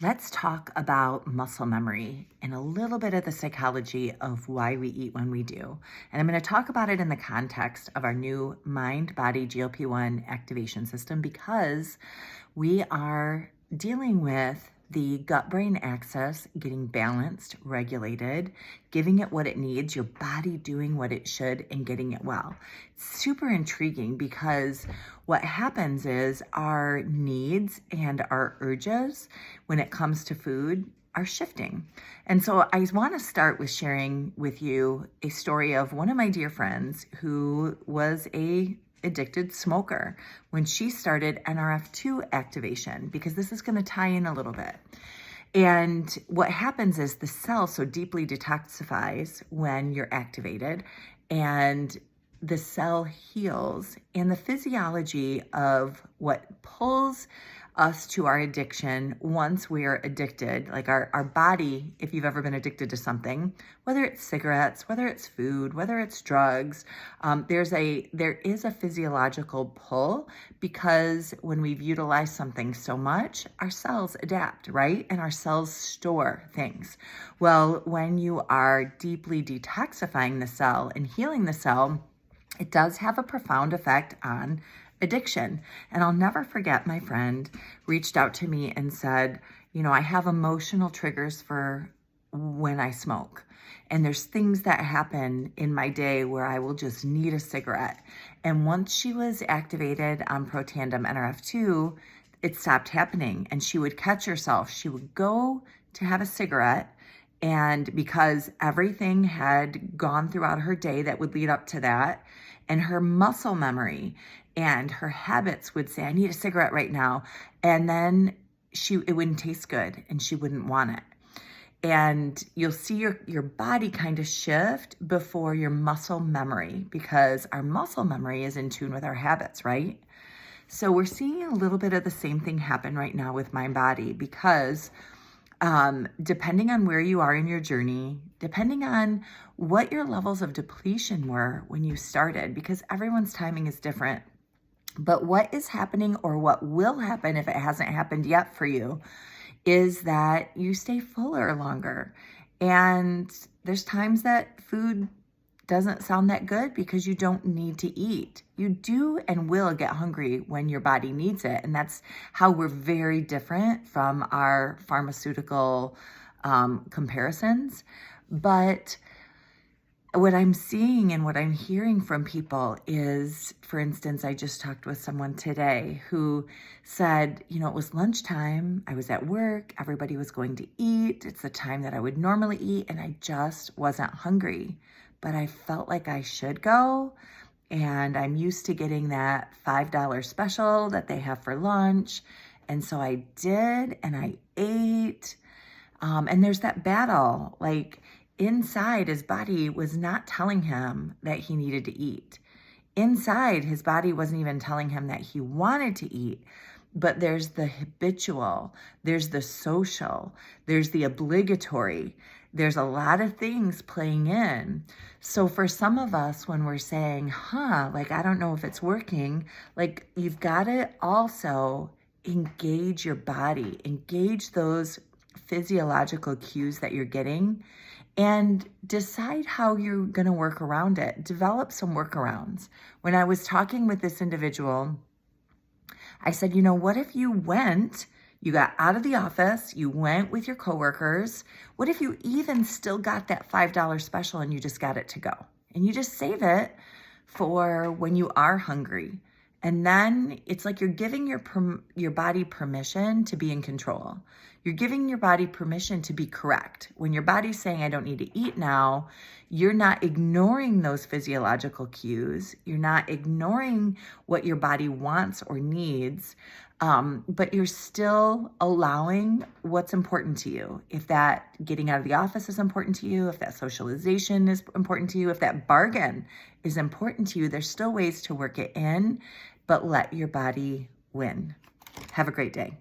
Let's talk about muscle memory and a little bit of the psychology of why we eat when we do. And I'm going to talk about it in the context of our new mind body GLP-1 activation system because we are dealing with the gut brain axis getting balanced, regulated, giving it what it needs, your body doing what it should, and getting it well. It's super intriguing because what happens is our needs and our urges when it comes to food are shifting. And so I want to start with sharing with you a story of one of my dear friends who was a addicted smoker when she started NRF2 activation, because this is going to tie in a little bit. And what happens is the cell so deeply detoxifies when you're activated, and the cell heals, and the physiology of what pulls us to our addiction once we're addicted, like our body, if you've ever been addicted to something, whether it's cigarettes, whether it's food, whether it's drugs, there is a physiological pull, because when we've utilized something so much, our cells adapt, right? And our cells store things. Well, when you are deeply detoxifying the cell and healing the cell, it does have a profound effect on addiction. And I'll never forget, my friend reached out to me and said, I have emotional triggers for when I smoke. And there's things that happen in my day where I will just need a cigarette. And once she was activated on Protandim NRF2, it stopped happening. And she would catch herself. She would go to have a cigarette, and because everything had gone throughout her day that would lead up to that, and her muscle memory and her habits would say, I need a cigarette right now. And then it wouldn't taste good and she wouldn't want it. And you'll see your body kind of shift before your muscle memory, because our muscle memory is in tune with our habits, right? So we're seeing a little bit of the same thing happen right now with mind body, because depending on where you are in your journey, depending on what your levels of depletion were when you started, because everyone's timing is different. But what is happening, or what will happen if it hasn't happened yet for you, is that you stay fuller longer. And there's times that food doesn't sound that good because you don't need to eat. You do and will get hungry when your body needs it. And that's how we're very different from our pharmaceutical comparisons. But what I'm seeing and what I'm hearing from people is, for instance, I just talked with someone today who said, it was lunchtime, I was at work, everybody was going to eat, it's the time that I would normally eat, and I just wasn't hungry. But I felt like I should go, and I'm used to getting that $5 special that they have for lunch. And so I did, and I ate. And there's that battle, like inside his body was not telling him that he needed to eat. Inside his body wasn't even telling him that he wanted to eat. But there's the habitual, there's the social, there's the obligatory. There's a lot of things playing in. So for some of us, when we're saying, I don't know if it's working, you've got to also engage your body, engage those physiological cues that you're getting, and decide how you're going to work around it. Develop some workarounds. When I was talking with this individual, I said, what if you got out of the office, you went with your coworkers. What if you even still got that $5 special and you just got it to go? And you just save it for when you are hungry. And then it's like you're giving your body permission to be in control. You're giving your body permission to be correct. When your body's saying, I don't need to eat now, you're not ignoring those physiological cues. You're not ignoring what your body wants or needs, but you're still allowing what's important to you. If that getting out of the office is important to you, if that socialization is important to you, if that bargain is important to you, there's still ways to work it in, but let your body win. Have a great day.